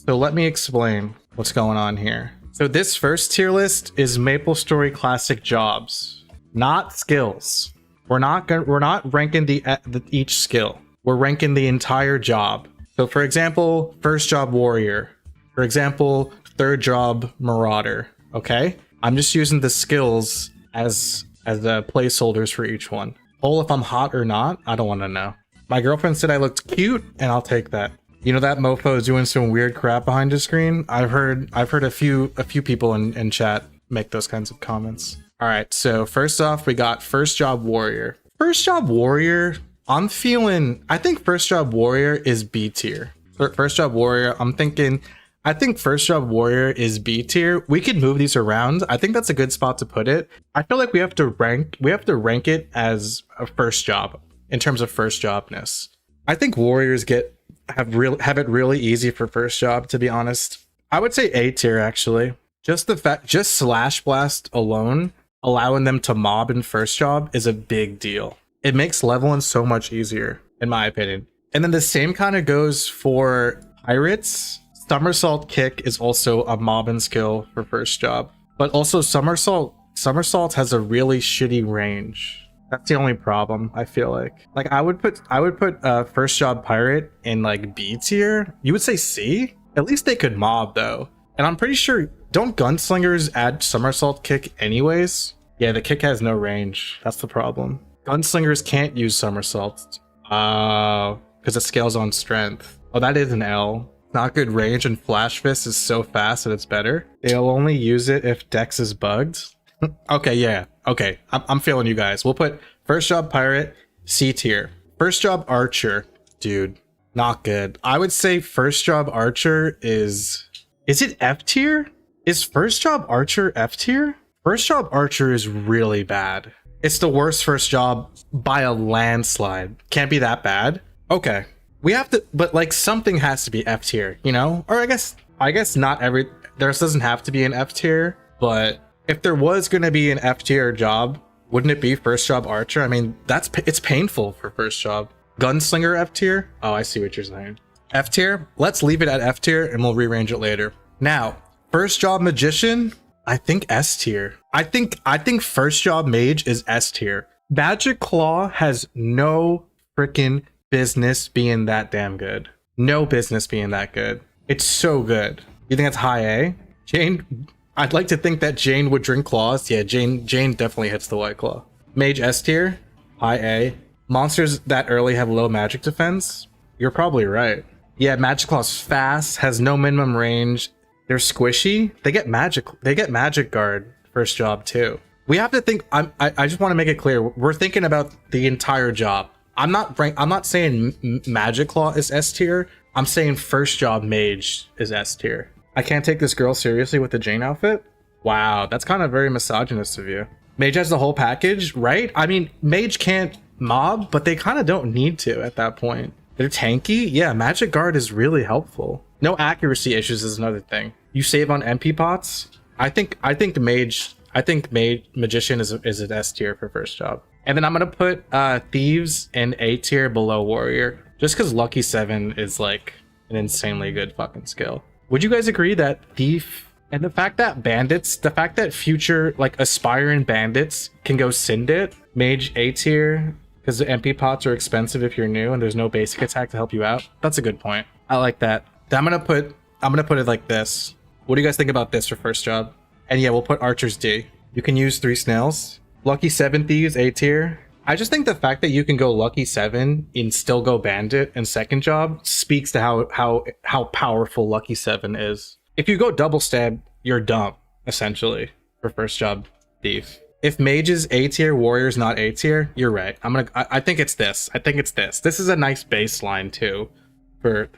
So let me explain what's going on here. So this first tier list is MapleStory classic jobs, not skills. We're not ranking each skill. We're ranking the entire job. So for example, first job warrior. For example, third job marauder. Okay? I'm just using the skills as the placeholders for each one. Poll if I'm hot or not, I don't want to know. My girlfriend said I looked cute, and I'll take that. You know that mofo is doing some weird crap behind his screen? I've heard a few people in chat make those kinds of comments. All right, so first off, we got first job warrior. First job warrior, I think first job warrior is B tier. First job warrior, I think first job warrior is B tier. We could move these around. I think that's a good spot to put it. I feel like we have to rank it as a first job in terms of first jobness. I think warriors have it really easy for first job, to be honest. I would say A tier actually. Just slash blast alone, allowing them to mob in first job is a big deal. It makes leveling so much easier, in my opinion. And then the same kind of goes for pirates. Somersault kick is also a mobbing skill for first job, but also somersault has a really shitty range. That's the only problem, I feel like. Like I would put first job pirate in like B tier. You would say C? At least they could mob though. And I'm pretty sure, don't gunslingers add somersault kick anyways? Yeah, the kick has no range. That's the problem. Gunslingers can't use somersaults. Because it scales on strength. Oh, that is an L. Not good range, and flash fist is so fast that it's better. They'll only use it if Dex is bugged. Okay, yeah. Okay, I'm feeling you guys. We'll put first job pirate, C tier. First job archer, dude, not good. I would say first job archer is it F tier? Is first job archer F tier? First job archer is really bad. It's the worst first job by a landslide. Can't be that bad. Okay, we have to, but like something has to be F tier, you know? Or I guess not every, there doesn't have to be an F tier, but if there was going to be an F tier job, wouldn't it be first job archer? I mean, it's painful for first job. Gunslinger F tier? Oh, I see what you're saying. F tier? Let's leave it at F tier and we'll rearrange it later. Now, first job magician, I think S tier. I think first job mage is S tier. Magic Claw has no freaking business being that damn good. No business being that good. It's so good. You think that's high A? Jane, I'd like to think that Jane would drink claws. Yeah, Jane definitely hits the white claw. Mage S tier, high A. Monsters that early have low magic defense. You're probably right. Yeah, Magic Claw's fast, has no minimum range. They're squishy. They get magic guard first job too. We have to think. I just want to make it clear. We're thinking about the entire job. I'm not saying Magic Claw is S tier. I'm saying first job mage is S tier. I can't take this girl seriously with the Jane outfit? Wow, that's kind of very misogynist of you. Mage has the whole package, right? I mean, mage can't mob, but they kind of don't need to at that point. They're tanky? Yeah, magic guard is really helpful. No accuracy issues is another thing. You save on MP pots? I think magician is an S tier for first job. And then I'm gonna put thieves in A tier below warrior, just because lucky 7 is like an insanely good fucking skill. Would you guys agree that thief and the fact that future like aspiring bandits can go Syndit, mage A tier, because the MP pots are expensive if you're new and there's no basic attack to help you out? That's a good point. I like that. I'm gonna put it like this. What do you guys think about this for first job? And yeah, we'll put archers D. You can use 3 snails. Lucky 7 thieves A tier. I just think the fact that you can go lucky 7 and still go bandit in second job speaks to how powerful lucky 7 is. If you go double stab, you're dumb essentially for first job thief. If mage is A tier, warrior's not A tier, you're right. I think it's this. This is a nice baseline too for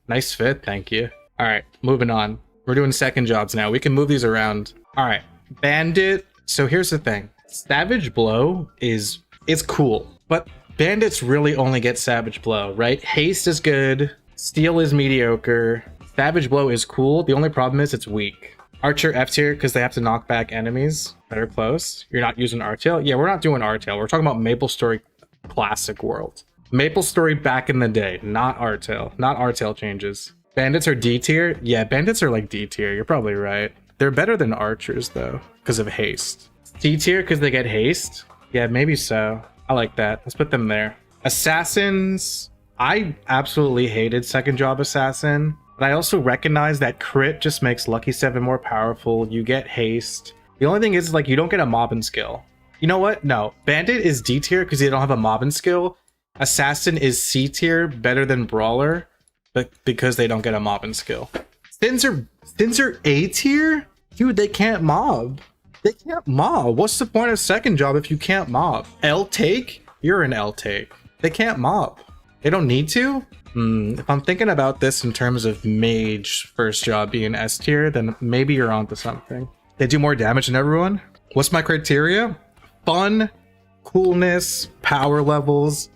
nice fit. Thank you. All right, moving on. We're doing second jobs now. We can move these around. All right, bandit. So here's the thing. Savage blow is cool, but bandits really only get savage blow, right? Haste is good. Steal is mediocre. Savage blow is cool. The only problem is it's weak. Archer F tier because they have to knock back enemies that are close. You're not using R-tail? Yeah, we're not doing R-tail. We're talking about MapleStory classic world. MapleStory back in the day, not R-tail. Not R-tail changes. Bandits are D tier? Yeah, bandits are like D tier. You're probably right. They're better than archers though, because of haste. C tier because they get haste? Yeah, maybe so. I like that. Let's put them there. Assassins. I absolutely hated second job assassin, but I also recognize that crit just makes Lucky 7 more powerful. You get haste. The only thing is like you don't get a mobbing skill. You know what? No. Bandit is D tier because they don't have a mobbing skill. Assassin is C tier, better than Brawler, but because they don't get a mobbing skill. Thins are A tier? Dude, they can't mob. They can't mob. What's the point of second job if you can't mob? L take? You're an L take. They can't mob. They don't need to? If I'm thinking about this in terms of mage first job being S tier, then maybe you're onto something. They do more damage than everyone? What's my criteria? Fun, coolness, power levels,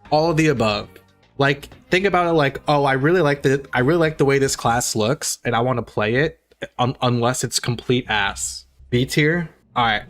all of the above. Like, think about it like, oh, I really like the way this class looks, and I want to play it, unless it's complete ass. B tier? Alright.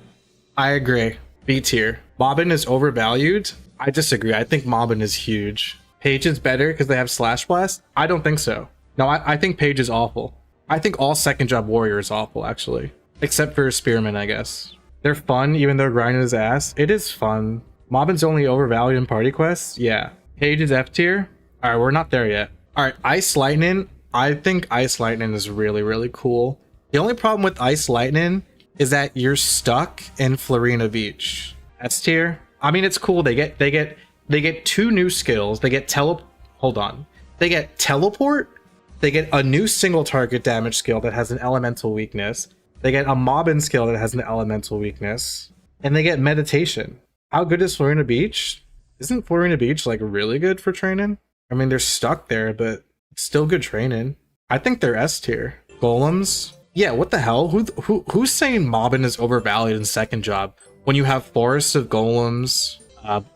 I agree. B tier. Mobbin is overvalued. I disagree. I think Mobbin is huge. Page is better because they have Slash Blast? I don't think so. No, I think Page is awful. I think all second job warrior is awful, actually. Except for Spearman, I guess. They're fun, even though grinding is ass. It is fun. Mobbin's only overvalued in party quests? Yeah. Page is F tier? Alright, we're not there yet. Alright, Ice Lightning. I think Ice Lightning is really, really cool. The only problem with Ice Lightning is that you're stuck in Florina Beach. S tier? I mean, it's cool. They get 2 new skills. They get They get teleport. They get a new single target damage skill that has an elemental weakness. They get a mobbin skill that has an elemental weakness. And they get meditation. How good is Florina Beach? Isn't Florina Beach like really good for training? I mean, they're stuck there, but it's still good training. I think they're S tier. Golems? Yeah, what the hell? Who's saying mobbin is overvalued in second job when you have forests of golems,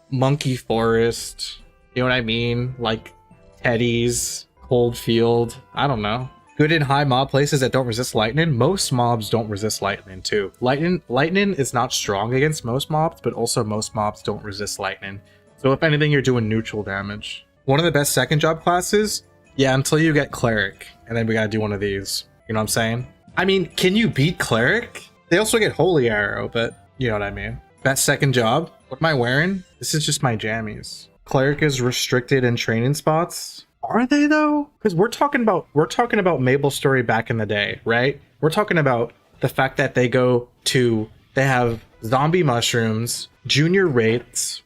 monkey forest, you know what I mean? Like Teddy's, Cold Field, I don't know. Good in high mob places that don't resist lightning. Most mobs don't resist lightning too. Lightning is not strong against most mobs, but also most mobs don't resist lightning. So if anything, you're doing neutral damage. One of the best second job classes? Yeah, until you get Cleric, and then we gotta do one of these. You know what I'm saying? I mean, can you beat Cleric? They also get Holy Arrow, but you know what I mean. Best second job? What am I wearing? This is just my jammies. Cleric is restricted in training spots. Are they though? Because we're talking about maplestory back in the day, right? We're talking about the fact that they have zombie mushrooms, junior wraiths,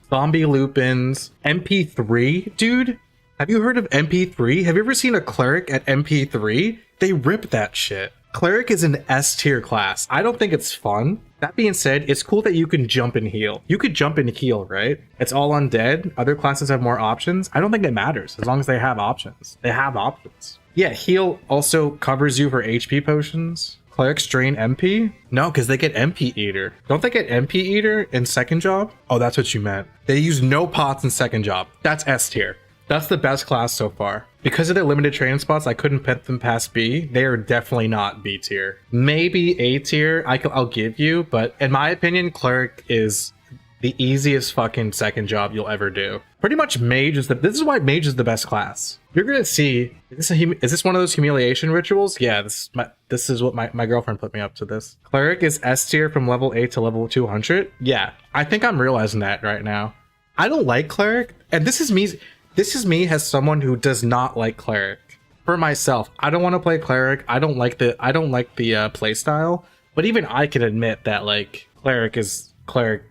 zombie lupins, MP3, dude. Have you heard of MP3? Have you ever seen a cleric at MP3? They rip that shit. Cleric is an S tier class. I don't think it's fun. That being said, it's cool that you can jump and heal. You could jump and heal, right? It's all undead. Other classes have more options. I don't think it matters as long as they have options. They have options. Yeah, heal also covers you for HP potions. Clerics drain MP? No, because they get MP Eater. Don't they get MP Eater in second job? Oh, that's what you meant. They use no pots in second job. That's S tier. That's the best class so far. Because of their limited training spots, I couldn't put them past B. They are definitely not B tier. Maybe A tier, I'll give you, but in my opinion, Cleric is the easiest fucking second job you'll ever do. Pretty much Mage is this is why Mage is the best class. You're gonna see, is this one of those humiliation rituals? Yeah, this is what my girlfriend put me up to this. Cleric is S tier from level 8 to level 200. Yeah, I think I'm realizing that right now. I don't like Cleric, and this is me as someone who does not like Cleric. For myself, I don't want to play Cleric. I don't like the play style, but even I can admit that like Cleric,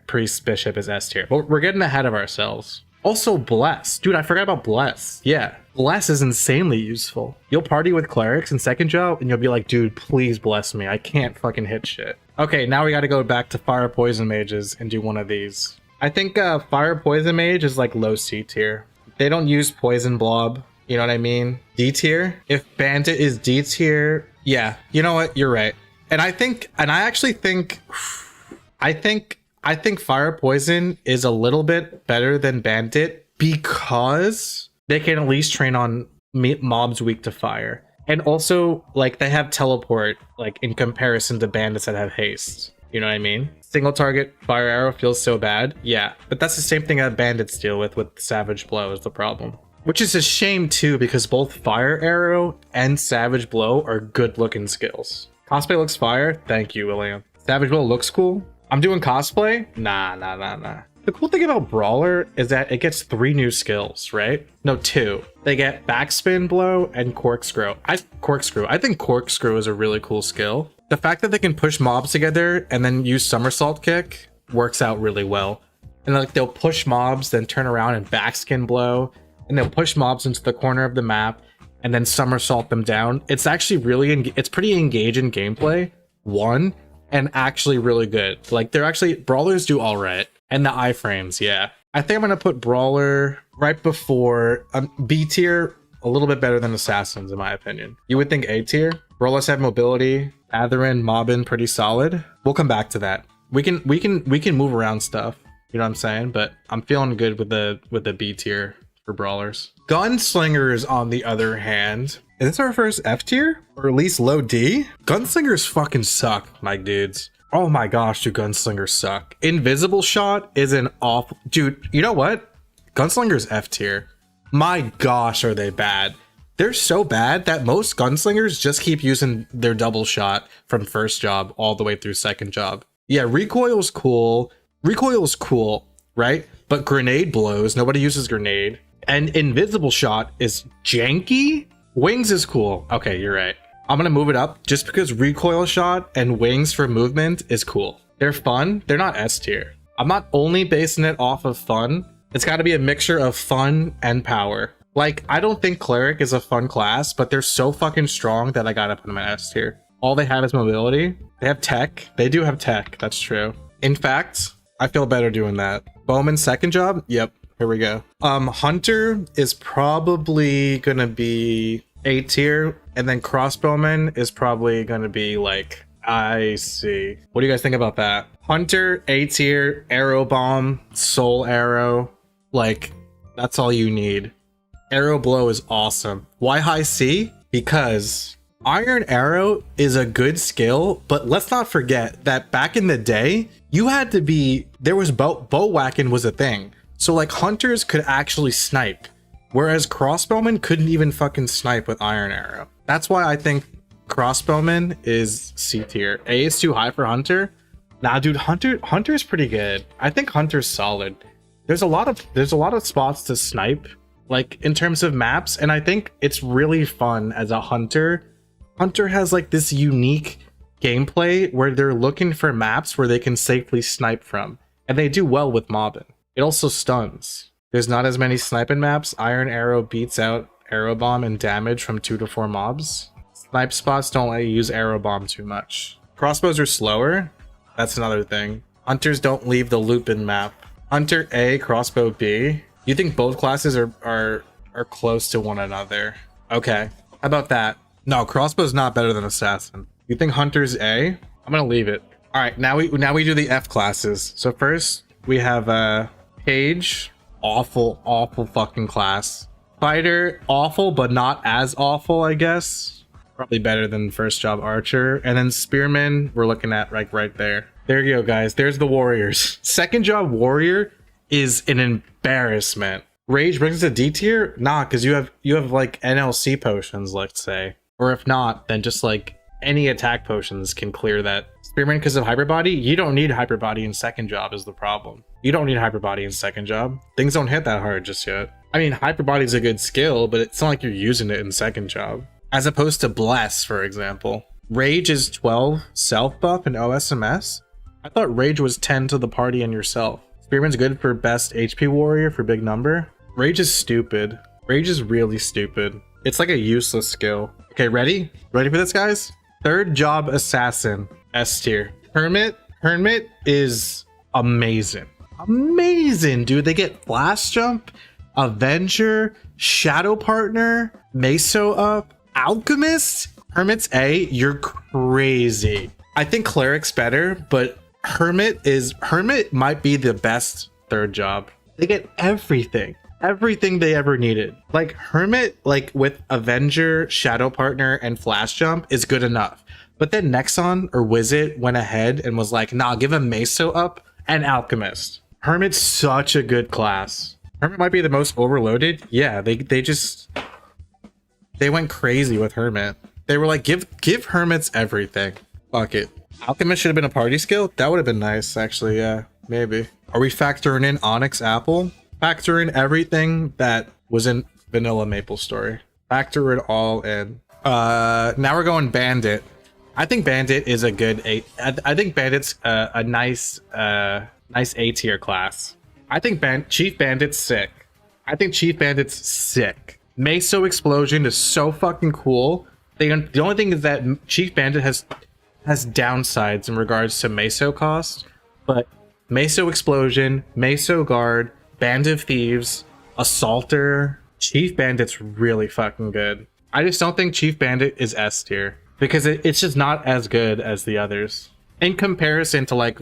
Priest, Bishop is S tier. But we're getting ahead of ourselves. Also Bless. Dude, I forgot about Bless. Yeah, Bless is insanely useful. You'll party with Clerics in second job and you'll be like, dude, please bless me. I can't fucking hit shit. Okay, now we gotta go back to Fire Poison Mages and do one of these. I think Fire Poison Mage is like low C tier. They don't use Poison Blob. You know what I mean? D tier? If Bandit is D tier, yeah, you know what? You're right. And I actually think Fire Poison is a little bit better than Bandit because they can at least train on mobs weak to fire. And also, like, they have teleport, like, in comparison to bandits that have haste. You know what I mean? Single target fire arrow feels so bad. Yeah, but that's the same thing that bandits deal with Savage Blow is the problem. Which is a shame too, because both Fire Arrow and Savage Blow are good looking skills. Cosplay looks fire. Thank you, William. Savage Blow looks cool. I'm doing cosplay? Nah. The cool thing about Brawler is that it gets 3 new skills, right? No, 2. They get Backspin Blow and Corkscrew. I think Corkscrew is a really cool skill. The fact that they can push mobs together and then use Somersault Kick works out really well. And like they'll push mobs, then turn around and Backskin Blow, and they'll push mobs into the corner of the map and then somersault them down. It's actually really, it's pretty engaging gameplay, one, and actually really good. Like they're actually, Brawlers do all right. And the iframes, yeah. I think I'm gonna put Brawler right before B tier, a little bit better than Assassins in my opinion. You would think A tier. Brawlers have mobility, Atherin, Mobbin, pretty solid. We'll come back to that. We can move around stuff. You know what I'm saying? But I'm feeling good with the B tier for Brawlers. Gunslingers, on the other hand, is this our first F tier? Or at least low D? Gunslingers fucking suck, my dudes. Oh my gosh, do Gunslingers suck. Invisible Shot is an awful... Dude, you know what? Gunslingers F tier. My gosh, are they bad. They're so bad that most Gunslingers just keep using their double shot from first job all the way through second job. Yeah, recoil's cool. Recoil's cool, right? But grenade blows. Nobody uses grenade. And invisible shot is janky. Wings is cool. Okay, you're right. I'm gonna move it up just because recoil shot and wings for movement is cool. They're fun. They're not S tier. I'm not only basing it off of fun. It's got to be a mixture of fun and power. Like, I don't think cleric is a fun class, but they're so fucking strong that I gotta put them in S tier. All they have is mobility. They have tech. They do have tech. That's true. In fact, I feel better doing that. Bowman second job. Yep. Here we go. Hunter is probably gonna be A tier, and then crossbowman is probably gonna be like, I see. What do you guys think about that? Hunter, A tier, arrow bomb, soul arrow. Like, that's all you need. Arrow blow is awesome. Why high C? Because iron arrow is a good skill, but let's not forget that back in the day, you had to be, there was bow whacking was a thing. So like hunters could actually snipe, whereas crossbowmen couldn't even fucking snipe with iron arrow. That's why I think crossbowman is C tier. A is too high for hunter. Nah, dude, hunter's pretty good. I think hunter's solid. There's a lot of spots to snipe, like in terms of maps, and I think it's really fun as a hunter. Hunter has like this unique gameplay where they're looking for maps where they can safely snipe from, and they do well with mobbing. It also stuns. There's not as many sniping maps. Iron arrow beats out arrow bomb in damage from 2 to 4 mobs. Snipe spots don't let you use arrow bomb too much. Crossbows are slower. That's another thing. Hunters don't leave the loop-in map. Hunter A, crossbow B. You think both classes are close to one another? Okay. How about that? No, crossbow's not better than assassin. You think hunter's A? I'm gonna leave it. All right, now we do the F classes. So first we have Page, awful fucking class. Fighter, awful but not as awful, I guess. Probably better than first job archer. And then spearman, we're looking at like right there. There you go, guys. There's the warriors. Second job warrior is an embarrassment. Rage brings us to D tier? Nah, because you have like NLC potions, let's say. Or if not, then just like any attack potions can clear that. Spearman because of hyperbody? You don't need hyperbody in second job is the problem. You don't need hyperbody in second job. Things don't hit that hard just yet. I mean, hyperbody is a good skill, but it's not like you're using it in second job. As opposed to Bless, for example. Rage is 12 self buff and OSMS? I thought Rage was 10 to the party and yourself. Spearman's good for best HP warrior for big number. Rage is stupid. Rage is really stupid. It's like a useless skill. Okay, ready? Ready for this, guys? Third job assassin, S tier. Hermit is amazing. Amazing, dude. They get blast jump, Avenger, Shadow Partner, Meso up, Alchemist. Hermit's A, you're crazy. I think Cleric's better, but Hermit might be the best third job. They get everything they ever needed. Like Hermit, like with Avenger, Shadow Partner, and Flash Jump is good enough. But then Nexon or Wizard went ahead and was like, nah, give him Meso up and Alchemist. Hermit's such a good class. Hermit might be the most overloaded. Yeah, they went crazy with Hermit. They were like, give Hermits everything. Fuck it. Alchemist should have been a party skill. That would have been nice, actually. Yeah, maybe. Are we factoring in Onyx Apple? Factor in everything that was in vanilla MapleStory. Factor it all in. Now we're going Bandit. I think Bandit is a good I think Bandit's a nice A tier class. I think Chief Bandit's sick. I think Chief Bandit's sick. Meso Explosion is so fucking cool. The only thing is that Chief Bandit has downsides in regards to Meso cost, but Meso Explosion, Meso Guard, Band of Thieves, Assaulter, Chief Bandit's really fucking good. I just don't think Chief Bandit is S tier because it's just not as good as the others in comparison to like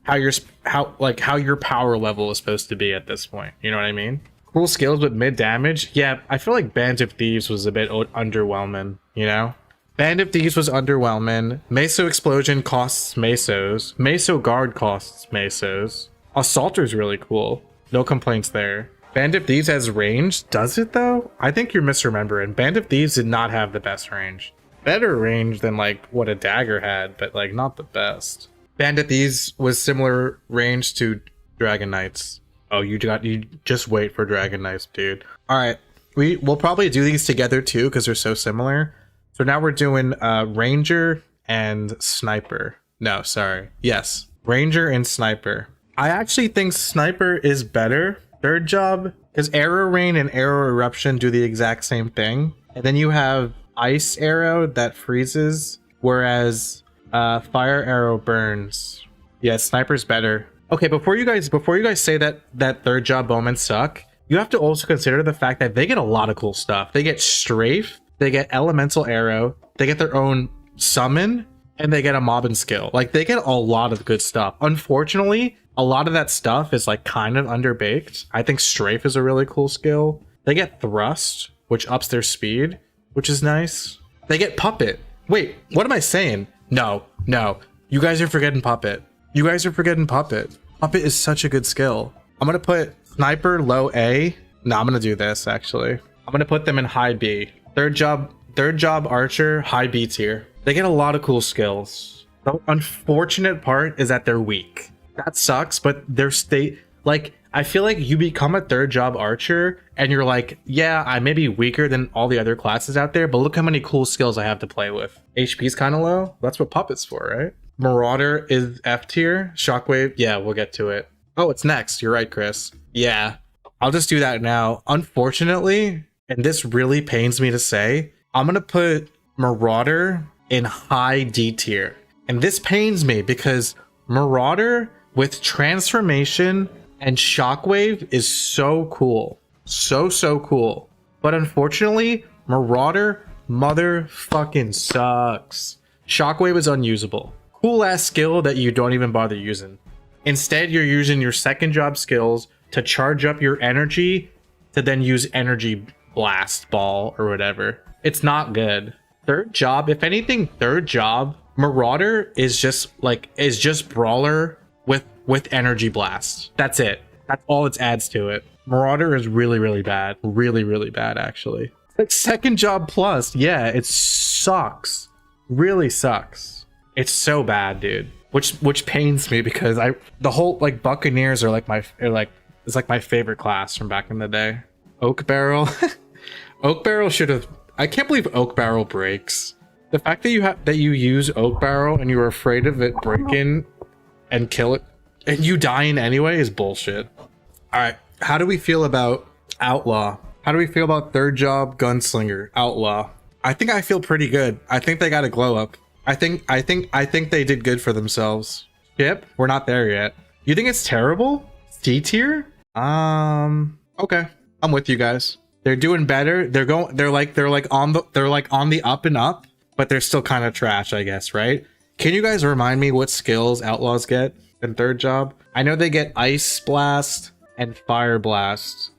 how your power level is supposed to be at this point. You know what I mean? Cool skills with mid damage. Yeah, I feel like Band of Thieves was a bit underwhelming, you know? Band of Thieves was underwhelming. Meso Explosion costs Mesos. Meso Guard costs Mesos. Assaulter's really cool. No complaints there. Band of Thieves has range. Does it though? I think you're misremembering. Band of Thieves did not have the best range. Better range than like what a dagger had, but like not the best. Band of Thieves was similar range to Dragon Knights. Oh, you just wait for Dragon Knights, dude. All right, we'll probably do these together too because they're so similar. So now we're doing Ranger and Sniper. No, sorry. Yes, Ranger and Sniper. I actually think Sniper is better. Third job, because Arrow Rain and Arrow Eruption do the exact same thing. And then you have Ice Arrow that freezes, whereas Fire Arrow burns. Yeah, Sniper's better. Okay, before you guys say that third job moments suck, you have to also consider the fact that they get a lot of cool stuff. They get Strafe, they get Elemental Arrow, they get their own Summon, and they get a Mobbing skill. Like, they get a lot of good stuff. Unfortunately, a lot of that stuff is like kind of underbaked. I think Strafe is a really cool skill. They get Thrust, which ups their speed, which is nice. They get Puppet. Wait, what am I saying? No. You guys are forgetting Puppet. Puppet is such a good skill. I'm gonna put Sniper low A. No, I'm gonna do this actually. I'm gonna put them in high B. Third job Archer, high B tier. They get a lot of cool skills. The unfortunate part is that they're weak. That sucks, but I feel like you become a third job Archer and you're like, yeah, I may be weaker than all the other classes out there, but look how many cool skills I have to play with. HP's kind of low. That's what Puppet's for, right? Marauder is F tier. Shockwave, yeah, we'll get to it. Oh, it's next. You're right, Chris. Yeah, I'll just do that now. Unfortunately, and this really pains me to say, I'm gonna put Marauder in high D tier. And this pains me because Marauder with Transformation and Shockwave is so cool. So cool. But unfortunately, Marauder motherfucking sucks. Shockwave is unusable. Cool ass skill that you don't even bother using. Instead, you're using your second job skills to charge up your energy to then use Energy Blast Ball or whatever. It's not good. Third job, if anything, third job, Marauder is just Brawler with Energy Blast. That's it. That's all it adds to it. Marauder is really bad. Really bad, actually. Like second job plus, yeah, it sucks. Really sucks. It's so bad, dude. Which pains me because the whole like Buccaneers are like it's like my favorite class from back in the day. Oak Barrel. Oak Barrel should have. I can't believe Oak Barrel breaks. The fact that you use Oak Barrel and you're afraid of it breaking and kill it and you dying anyway is bullshit. All right, how do we feel about Outlaw? How do we feel about third job Gunslinger Outlaw? I think I feel pretty good. I think they got a glow up. I think they did good for themselves. Yep, we're not there yet. You think it's terrible? C tier? Okay, I'm with you guys. They're doing better. They're on the up and up, but they're still kind of trash, I guess, right? Can you guys remind me what skills Outlaws get in third job? I know they get Ice Blast and Fire Blast.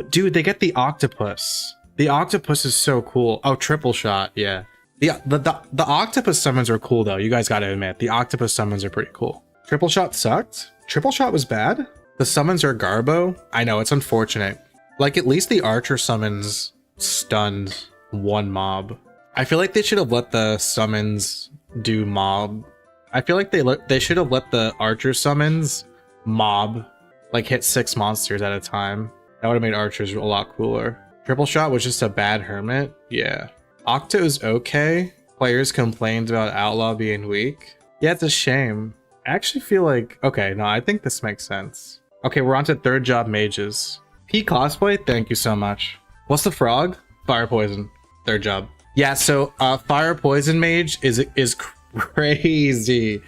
Dude, they get the Octopus. The Octopus is so cool. Oh, Triple Shot, yeah. The Octopus summons are cool though. You guys gotta admit, the Octopus summons are pretty cool. Triple Shot sucked? Triple Shot was bad? The summons are Garbo. I know, it's unfortunate. Like, at least the archer summons stunned one mob. I feel like they should have let the summons do mob. I feel like they should have let the archer summons mob, like hit 6 monsters at a time. That would have made archers a lot cooler. Triple shot was just a bad hermit. Yeah. Octo is okay. Players complained about Outlaw being weak. Yeah, it's a shame. I actually feel like, okay, no, I think this makes sense. Okay, we're on to third job mages. P cosplay, thank you so much. What's the frog? Fire poison. Third job. Yeah, so fire poison mage is crazy.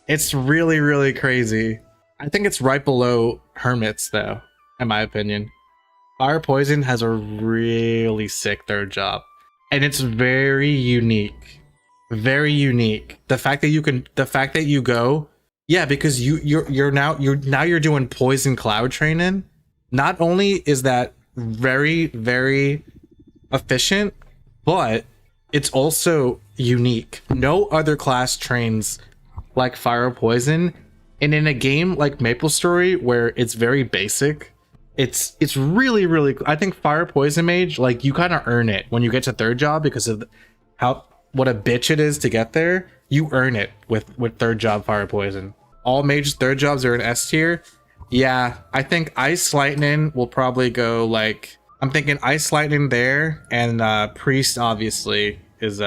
It's really, really crazy. I think it's right below hermits though, in my opinion. Fire poison has a really sick third job, and it's very unique. Very unique. The fact that you go, yeah, because you're now doing poison cloud training. Not only is that very, very efficient, but it's also unique. No other class trains like fire poison, and in a game like MapleStory where it's very basic, it's really, really, I think fire poison mage, like, you kind of earn it when you get to third job because of what a bitch it is to get there. You earn it with third job fire poison. All mage third jobs are in S tier. Yeah, I think Ice Lightning will probably go, like, I'm thinking Ice Lightning there, and Priest obviously is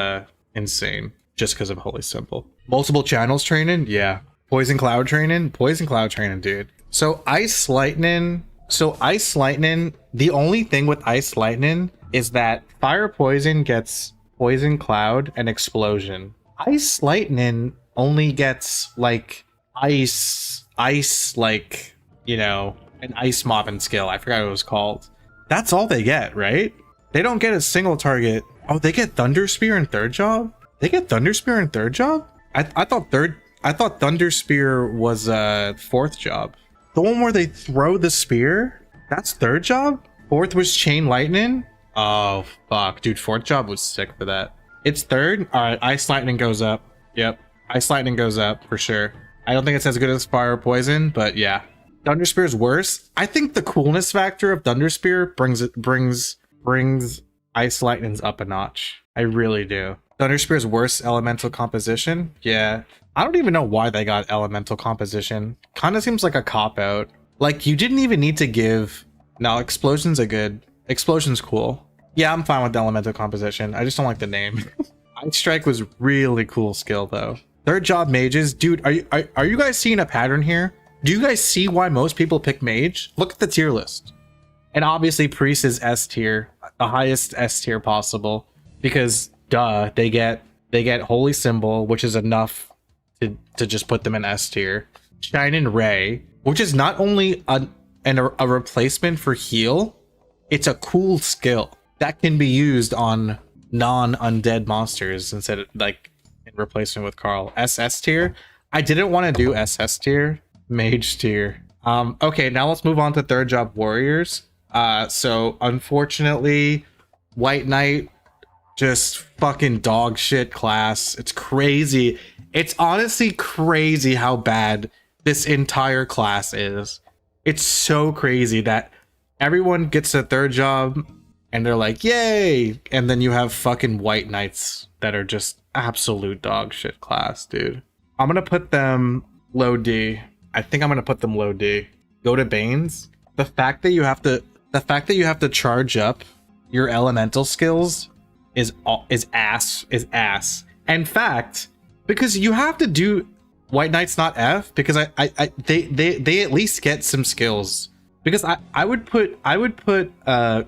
insane just because of Holy Symbol. Multiple channels training, yeah. Poison Cloud training, dude. So Ice Lightning, the only thing with Ice Lightning is that Fire Poison gets Poison Cloud and Explosion. Ice Lightning only gets, like, ice, like, you know, an ice mobbing skill. I forgot what it was called. That's all they get, right? They don't get a single target. Oh, they get Thunder Spear in third job? They get Thunder Spear in third job? I thought Thunder Spear was fourth job. The one where they throw the spear? That's third job? Fourth was Chain Lightning? Oh, fuck. Dude, fourth job was sick for that. It's third? Alright, Ice Lightning goes up. Yep. Ice Lightning goes up, for sure. I don't think it's as good as Fire Poison, but yeah. Thunder Spear is worse. I think the coolness factor of Thunder Spear brings Ice Lightning's up a notch. I really do. Thunder Spear's worse elemental composition? Yeah. I don't even know why they got elemental composition. Kind of seems like a cop-out. Like, you didn't even need to give... No, Explosion's Explosion's cool. Yeah, I'm fine with the elemental composition. I just don't like the name. Ice Strike was really cool skill, though. Third job mages. Dude, are you guys seeing a pattern here? Do you guys see why most people pick mage? Look at the tier list. And obviously Priest is S tier, the highest S tier possible, because duh, they get Holy Symbol, which is enough to just put them in S tier. Shine and Ray, which is not only a replacement for heal, it's a cool skill that can be used on non-undead monsters instead of, like, in replacement with Carl. SS tier. I didn't want to do SS tier. Mage tier. Okay, now let's move on to third job warriors. So unfortunately, White Knight, just fucking dog shit class. It's crazy. It's honestly crazy how bad this entire class is. It's so crazy that everyone gets a third job and they're like, yay! And then you have fucking White Knights that are just absolute dog shit class, dude. I'm gonna put them low D. I think I'm gonna put them low D. Go to Banes. The fact that you have to charge up your elemental skills is ass. In fact, because you have to do White Knight's not F, because they at least get some skills. Because I would put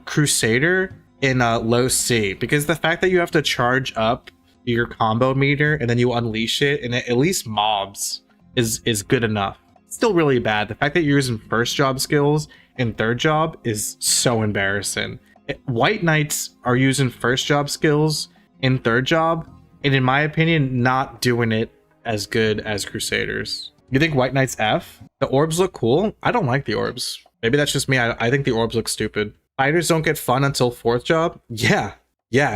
Crusader in low C, because the fact that you have to charge up your combo meter and then you unleash it and it at least mobs is good enough. Still really bad. The fact that you're using first job skills in third job is so embarrassing. White Knights are using first job skills in third job, and in my opinion, not doing it as good as Crusaders. You think White Knights F? The orbs look cool? I don't like the orbs. Maybe that's just me. I think the orbs look stupid. Fighters don't get fun until fourth job? Yeah,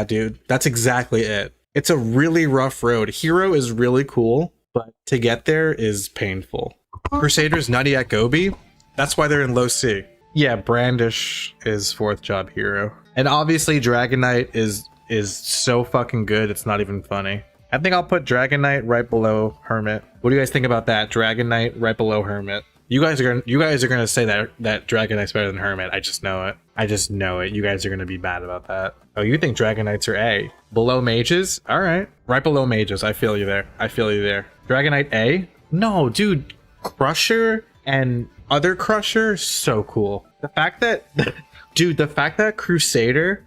dude. That's exactly it. It's a really rough road. Hero is really cool, but to get there is painful. Crusaders nutty at Gobi? That's why they're in low C. Yeah, Brandish is 4th job hero. And obviously Dragon Knight is so fucking good, it's not even funny. I think I'll put Dragon Knight right below Hermit. What do you guys think about that? Dragon Knight right below Hermit. You guys are gonna say that Dragon Knight's better than Hermit. I just know it. I just know it. You guys are gonna be bad about that. Oh, you think Dragon Knights are A? Below mages? All right. Right below mages. I feel you there. I feel you there. Dragon Knight A? No, dude. Crusher and other Crusher, so cool. The fact that, dude, the fact that Crusader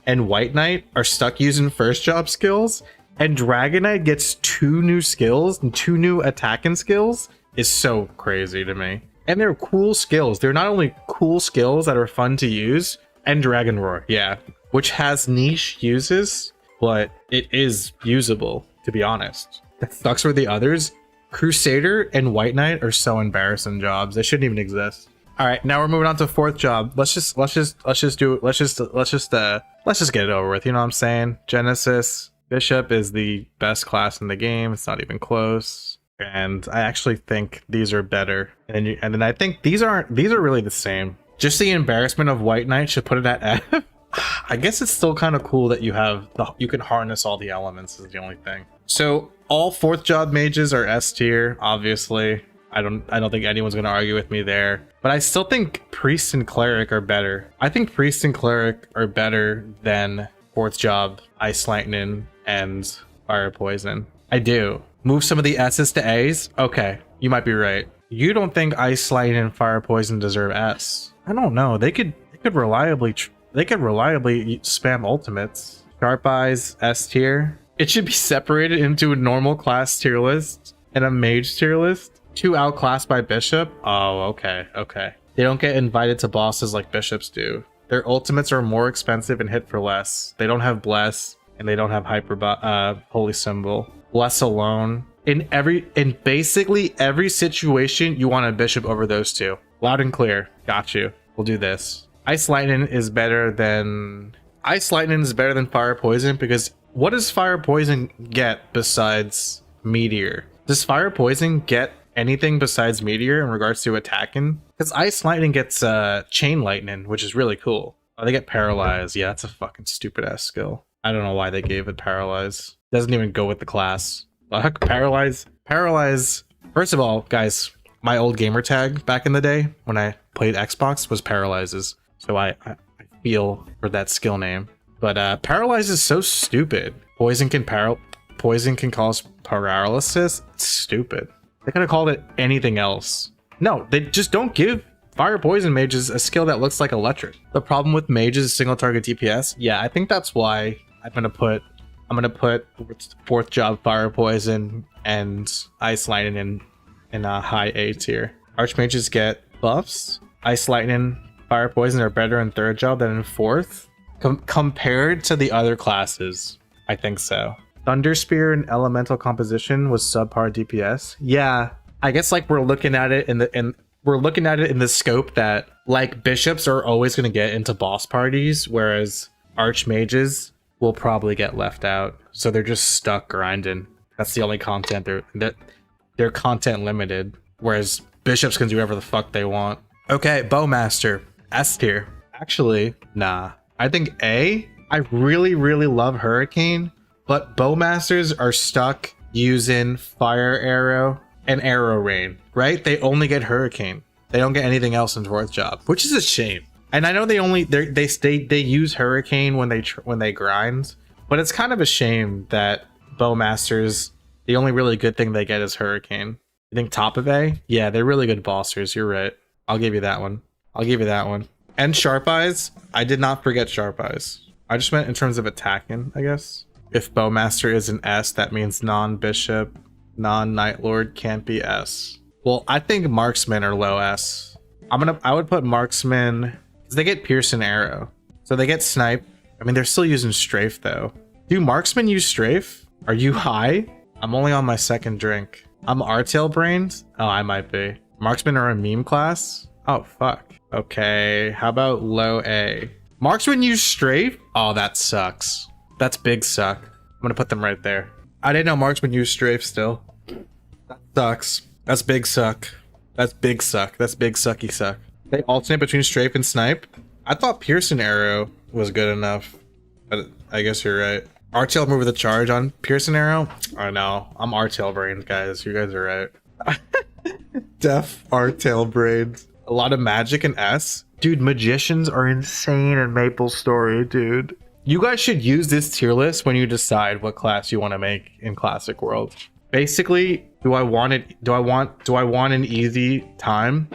and White Knight are stuck using 1st job skills, and Dragon Knight gets 2 new skills and 2 new attacking skills is so crazy to me. And they're cool skills. They're not only cool skills that are fun to use, and Dragon Roar, yeah, which has niche uses, but it is usable, to be honest. That sucks for the others. Crusader and White Knight are so embarrassing jobs. They shouldn't even exist. All right, now we're moving on to 4th job. Let's just get it over with. You know what I'm saying? Genesis Bishop is the best class in the game. It's not even close. And I actually think these are better. And then I think these are really the same. Just the embarrassment of White Knight should put it at F. I guess it's still kind of cool that you can harness all the elements is the only thing. So all 4th job mages are S tier, obviously. I don't think anyone's gonna argue with me there. But I still think Priest and Cleric are better. I think Priest and Cleric are better than 4th job, Ice Lightning, and Fire Poison. I do. Move some of the S's to A's? Okay, you might be right. You don't think Ice Lightning and Fire Poison deserve S? I don't know. They could reliably spam ultimates. Sharp Eyes S tier. It should be separated into a normal class tier list and a mage tier list. 2 outclassed by Bishop. Oh, okay. They don't get invited to bosses like Bishops do. Their ultimates are more expensive and hit for less. They don't have Bless and they don't have Holy Symbol. Bless alone. In basically every situation, you want a Bishop over those 2. Loud and clear. Got you. We'll do this. Ice Lightning is better than Fire Poison because what does Fire Poison get besides Meteor? Does Fire Poison get anything besides Meteor in regards to attacking? Because Ice Lightning gets Chain Lightning, which is really cool. Oh, they get Paralyze. Yeah, that's a fucking stupid ass skill. I don't know why they gave it Paralyze. Doesn't even go with the class. Fuck, Paralyze. First of all, guys, my old gamer tag back in the day when I played Xbox was Paralyzes. So I feel for that skill name. But Paralyze is so stupid. Poison can cause paralysis. It's stupid. They could have called it anything else. No, they just don't give Fire Poison mages a skill that looks like electric. The problem with mages is single target DPS. Yeah, I think that's why I'm gonna put 4th job Fire Poison and Ice Lightning in a high A tier. Archmages get buffs. Ice Lightning, Fire Poison are better in 3rd job than in 4th. Compared to the other classes, I think so. Thunder Spear and Elemental Composition was subpar DPS. Yeah, I guess like we're looking at it in the scope that like Bishops are always going to get into boss parties, whereas Archmages will probably get left out. So they're just stuck grinding. That's the only content they're content limited, whereas Bishops can do whatever the fuck they want. Okay, Bowmaster, S tier. Actually, nah. I think A. I really love Hurricane, but Bowmasters are stuck using Fire Arrow and Arrow Rain, right? They only get Hurricane. They don't get anything else in 4th job, which is a shame. And I know they use Hurricane when they grind, but it's kind of a shame that Bowmasters, the only really good thing they get is Hurricane. You think top of A? Yeah, they're really good bossers. You're right. I'll give you that one. And Sharp Eyes. I did not forget Sharp Eyes. I just meant in terms of attacking, I guess. If Bowmaster is an S, that means non-Bishop, non-Night Lord can't be S. Well, I think Marksmen are low S. I would put Marksmen, because they get Pierce and Arrow. So they get Snipe. I mean, they're still using Strafe, though. Do Marksmen use Strafe? Are you high? I'm only on my 2nd drink. I'm Artail brained? Oh, I might be. Marksmen are a meme class? Oh, fuck. Okay, how about low A? Marksmen use Strafe? Oh, that sucks. That's big suck. I'm gonna put them right there. I didn't know Marksmen use Strafe still. That sucks. That's big suck. That's big suck. That's big sucky suck. They alternate between strafe and snipe. I thought Pearson arrow was good enough, but I guess you're right. R-tail move with a charge on Pearson arrow. I know. I'm R-tail brains, guys. You guys are right. Def R-tail brains. A lot of magic in S. Dude, magicians are insane in MapleStory, dude. You guys should use this tier list when you decide what class you want to make in Classic World. Basically, do I want an easy time?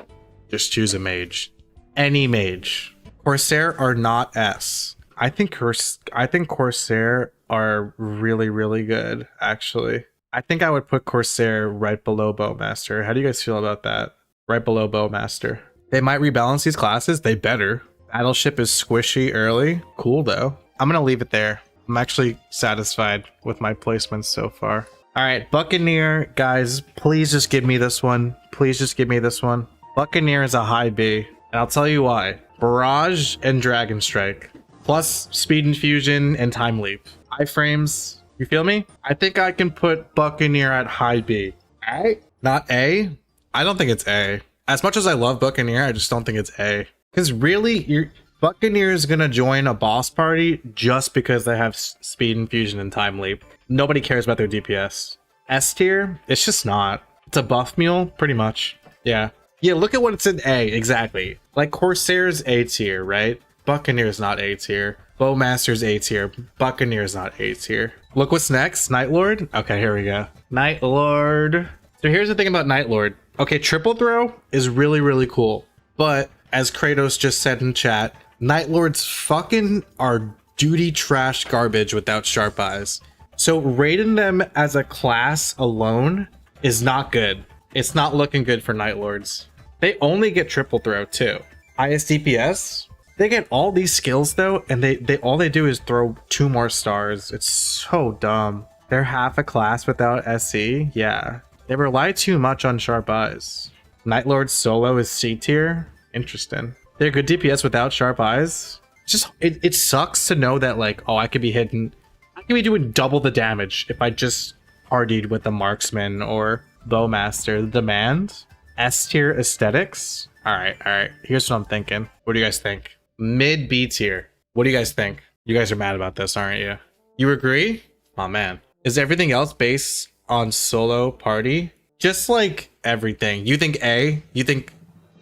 Just choose a mage. Any mage. Corsair are not S. I think Corsair are really, really good, actually. I think I would put Corsair right below Bowmaster. How do you guys feel about that? Right below Bowmaster. They might rebalance these classes. They better. Battleship is squishy early. Cool, though. I'm going to leave it there. I'm actually satisfied with my placements so far. All right, Buccaneer, guys, please just give me this one. Please just give me this one. Buccaneer is a high B, and I'll tell you why. Barrage and Dragon Strike, plus Speed Infusion and Time Leap. Iframes, you feel me? I think I can put Buccaneer at high B. All right, not A. I don't think it's A. As much as I love Buccaneer, I just don't think it's A. Because really, Buccaneer is going to join a boss party just because they have Speed Infusion and Time Leap. Nobody cares about their DPS. S tier, it's just not. It's a buff mule, pretty much. Yeah. Yeah, look at what it's in A, exactly. Like Corsair's A tier, right? Buccaneer's not A tier. Bowmaster's A tier. Buccaneer's not A tier. Look what's next, Night Lord. Okay, here we go. Night Lord. So here's the thing about Night Lord. Okay, triple throw is really, really cool. But as Kratos just said in chat, Night Lords fucking are duty trash garbage without sharp eyes. So rating them as a class alone is not good. It's not looking good for Night Lords. They only get triple throw too. Highest DPS, they get all these skills though, and they all they do is throw 2 more stars. It's so dumb. They're half a class without SE. Yeah, they rely too much on sharp eyes. Night Lord solo is C tier. Interesting. They're good DPS without sharp eyes. It's just it sucks to know that like, oh, I could be hitting, I could be doing double the damage if I just partied with the marksman or Bowmaster. The demand. S tier aesthetics. All right. Here's what I'm thinking. What do you guys think? Mid B tier. What do you guys think? You guys are mad about this, aren't you? You agree? Oh man. Is everything else based on solo party? Just like everything. You think A? You think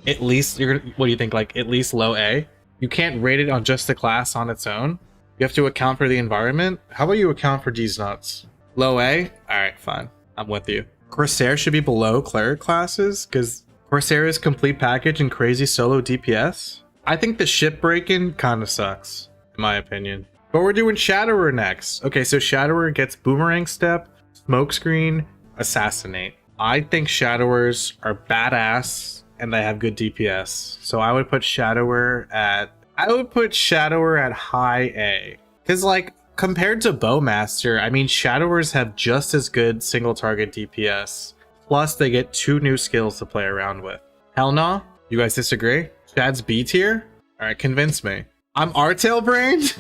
at least you're gonna, what do you think? Like at least low A? You can't rate it on just the class on its own. You have to account for the environment. How about you account for these nuts? Low A? All right, fine. I'm with you. Corsair should be below cleric classes because Corsair is complete package and crazy solo DPS. I think the ship breaking kind of sucks, in my opinion. But we're doing Shadower next. Okay, so Shadower gets Boomerang Step, Smokescreen, Assassinate. I think Shadowers are badass and they have good DPS. So I would put Shadower at high A. Because like compared to Bowmaster, I mean Shadowers have just as good single target DPS. Plus they get 2 new skills to play around with. Hell no? You guys disagree? Shad's B tier? Alright, convince me. I'm R-tail brained?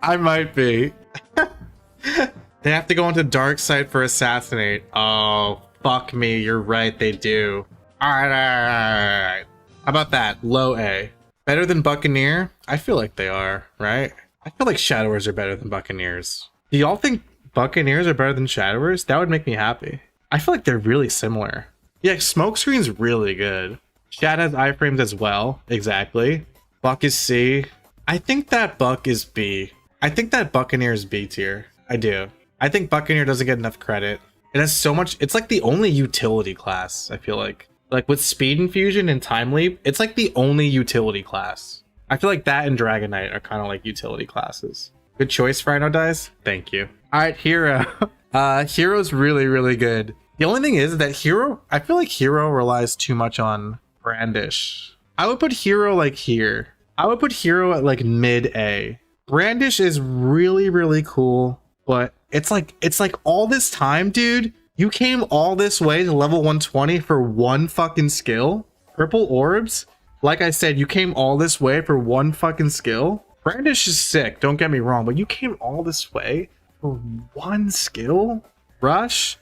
I might be. They have to go into dark side for Assassinate. Oh, fuck me. You're right, they do. Alright. How about that? Low A. Better than Buccaneer? I feel like they are, right? I feel like Shadowers are better than Buccaneers. Do y'all think Buccaneers are better than Shadowers? That would make me happy. I feel like they're really similar. Yeah, Smokescreen's really good. Shad has iframes as well. Exactly. Buck is C. I think that Buck is B. I think that Buccaneer is B tier. I do. I think Buccaneer doesn't get enough credit. It has so much. It's like the only utility class, I feel like. Like with Speed Infusion and Time Leap, it's like the only utility class. I feel like that and Dragon Knight are kind of like utility classes. Good choice, Rhino Dice. Thank you. All right, Hero. Hero's really, really good. The only thing is that Hero, I feel like Hero relies too much on Brandish. I would put Hero like here. I would put Hero at like mid A. Brandish is really, really cool, but it's like all this time, dude. You came all this way to level 120 for one fucking skill? Purple orbs? Like I said, you came all this way for one fucking skill? Brandish is sick, don't get me wrong, but you came all this way for one skill? Rush?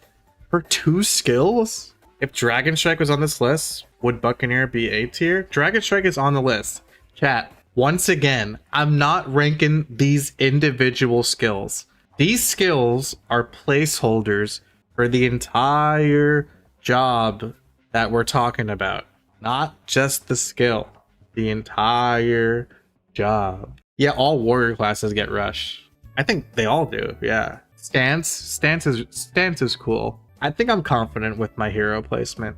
For 2 skills? If Dragon Strike was on this list, would Buccaneer be A tier? Dragon Strike is on the list. Chat, once again, I'm not ranking these individual skills. These skills are placeholders for the entire job that we're talking about. Not just the skill. The entire job. Yeah, all warrior classes get rush. I think they all do, yeah. Stance is cool. I think I'm confident with my hero placement.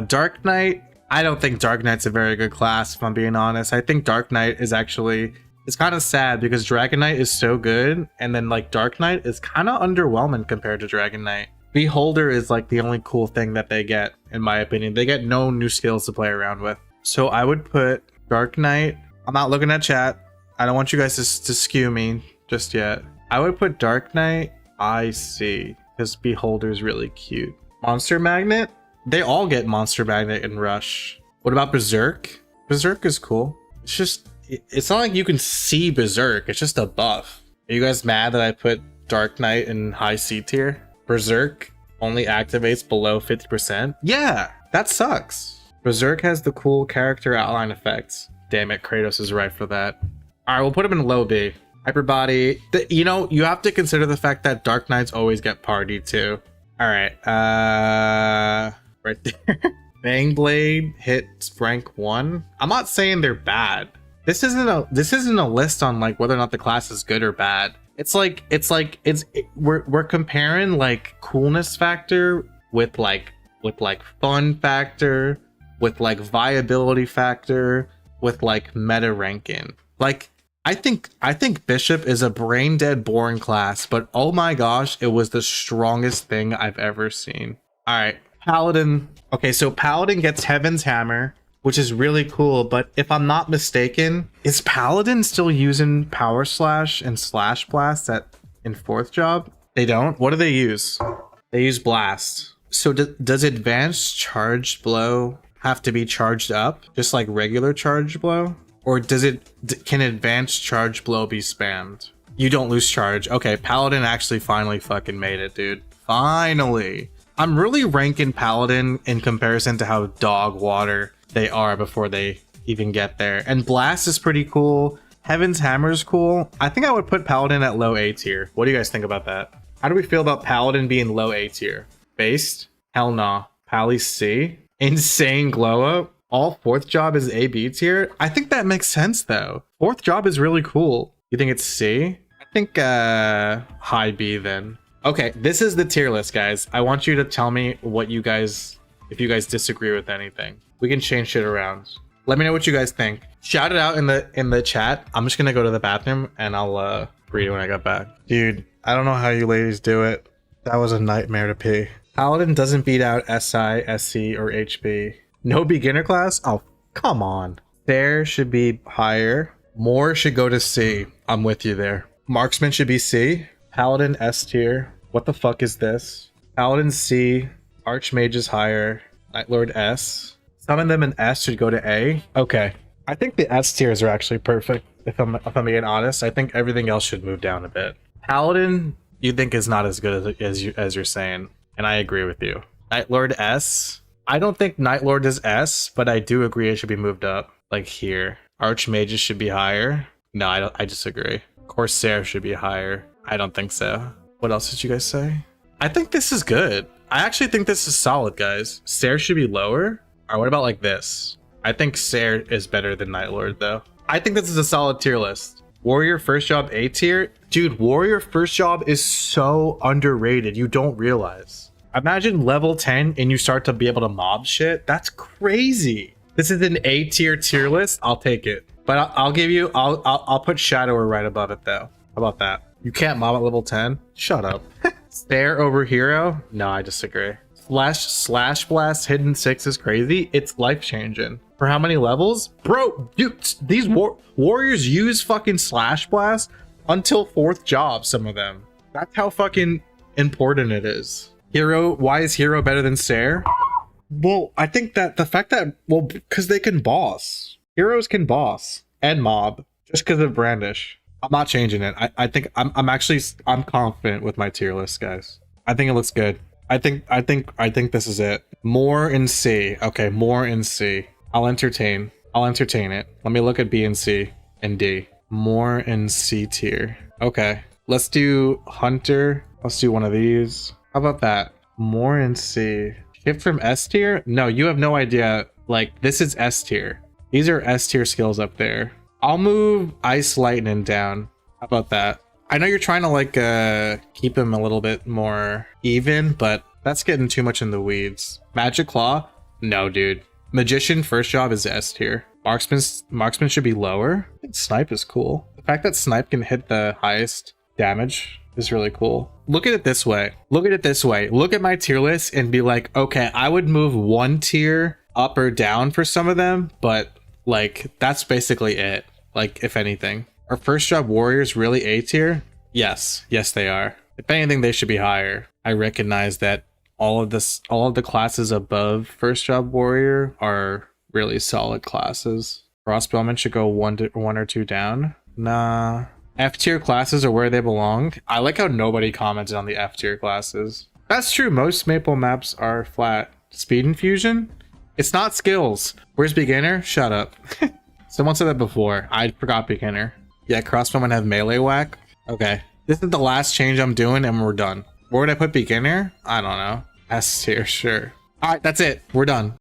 Dark Knight, I don't think Dark Knight's a very good class, if I'm being honest. I think Dark Knight is actually, it's kind of sad because Dragon Knight is so good, and then like Dark Knight is kind of underwhelming compared to Dragon Knight. Beholder is like the only cool thing that they get, in my opinion. They get no new skills to play around with. So I would put Dark Knight, I'm not looking at chat. I don't want you guys to skew me just yet. I would put Dark Knight IC. Because Beholder's really cute. Monster Magnet? They all get Monster Magnet in Rush. What about Berserk? Berserk is cool. It's just, it's not like you can see Berserk. It's just a buff. Are you guys mad that I put Dark Knight in high C tier? Berserk only activates below 50%? Yeah, that sucks. Berserk has the cool character outline effects. Damn it, Kratos is right for that. Alright, we'll put him in low B. Hyperbody, you know, you have to consider the fact that Dark Knights always get party too. All right, right there. Bangblade hits rank 1. I'm not saying they're bad. This isn't a list on like whether or not the class is good or bad. We're comparing like coolness factor with like fun factor, with like viability factor, with like meta ranking. Like, I think Bishop is a brain dead boring class, but oh my gosh, it was the strongest thing I've ever seen. All right, Paladin. Okay, so Paladin gets Heaven's Hammer, which is really cool, but if I'm not mistaken, is Paladin still using Power Slash and Slash Blast in 4th job? They don't? What do they use? They use Blast. So does Advanced Charged Blow have to be charged up, just like regular Charged Blow? Or can Advanced Charge Blow be spammed? You don't lose charge. Okay, Paladin actually finally fucking made it, dude. Finally. I'm really ranking Paladin in comparison to how dog water they are before they even get there. And Blast is pretty cool. Heaven's Hammer is cool. I think I would put Paladin at low A tier. What do you guys think about that? How do we feel about Paladin being low A tier? Based? Hell nah. Pally C? Insane glow up? All 4th job is A, B tier? I think that makes sense though. 4th job is really cool. You think it's C? I think high B then. Okay, this is the tier list, guys. I want you to tell me what you guys, if you guys disagree with anything. We can change shit around. Let me know what you guys think. Shout it out in the chat. I'm just gonna go to the bathroom and I'll read it when I get back. Dude, I don't know how you ladies do it. That was a nightmare to pee. Paladin doesn't beat out SI, SC, or HB. No beginner class? Oh, come on. There should be higher. More should go to C. I'm with you there. Marksman should be C. Paladin S tier. What the fuck is this? Paladin C. Archmage is higher. Nightlord S. Some of them in S should go to A. Okay. I think the S tiers are actually perfect. If I'm being honest, I think everything else should move down a bit. Paladin, you think is not as good as you're saying, and I agree with you. Nightlord S. I don't think Nightlord is S, but I do agree it should be moved up, like here. Archmages should be higher. No, I disagree. Corsair should be higher. I don't think so. What else did you guys say? I think this is good. I actually think this is solid, guys. Sair should be lower. Or what about like this? I think Sair is better than Nightlord, though. I think this is a solid tier list. Warrior first job A tier? Dude, Warrior first job is so underrated. You don't realize. Imagine level 10 and you start to be able to mob shit. That's crazy. This is an A tier list. I'll take it. But I'll give you, I'll put Shadower right above it though. How about that? You can't mob at level 10? Shut up. Stare over hero? No, I disagree. Slash Blast hidden 6 is crazy. It's life changing. For how many levels? Bro, dude, these warriors use fucking Slash Blast until 4th job, some of them. That's how fucking important it is. Hero, why is Hero better than Sair? Well, I think that the fact that, well, because they can boss. Heroes can boss and mob just because of Brandish. I'm not changing it. I think I'm confident with my tier list, guys. I think it looks good. I think this is it. More in C. Okay, more in C. I'll entertain it. Let me look at B and C and D. More in C tier. Okay, let's do Hunter. Let's do one of these. How about that? More in C. Shift from S tier? No, you have no idea. Like, this is S tier. These are S tier skills up there. I'll move Ice Lightning down. How about that? I know you're trying to like keep him a little bit more even, but that's getting too much in the weeds. Magic Claw? No, dude. Magician first job is S tier. Marksman should be lower. I think Snipe is cool. The fact that Snipe can hit the highest damage is really cool. Look at it this way. Look at it this way. Look at my tier list and be like, okay, I would move one tier up or down for some of them, but like that's basically it. Like, if anything. Are first job warriors really A tier? Yes. Yes, they are. If anything, they should be higher. I recognize that all of the classes above first job warrior are really solid classes. Crossbowmen should go one or two down. Nah. F tier classes are where they belong. I like how nobody commented on the F tier classes. That's true. Most Maple maps are flat. Speed infusion? It's not skills. Where's beginner? Shut up. Someone said that before. I forgot beginner. Yeah, crossbowmen have melee whack. Okay. This is the last change I'm doing and we're done. Where would I put beginner? I don't know. S tier, sure. All right, that's it. We're done.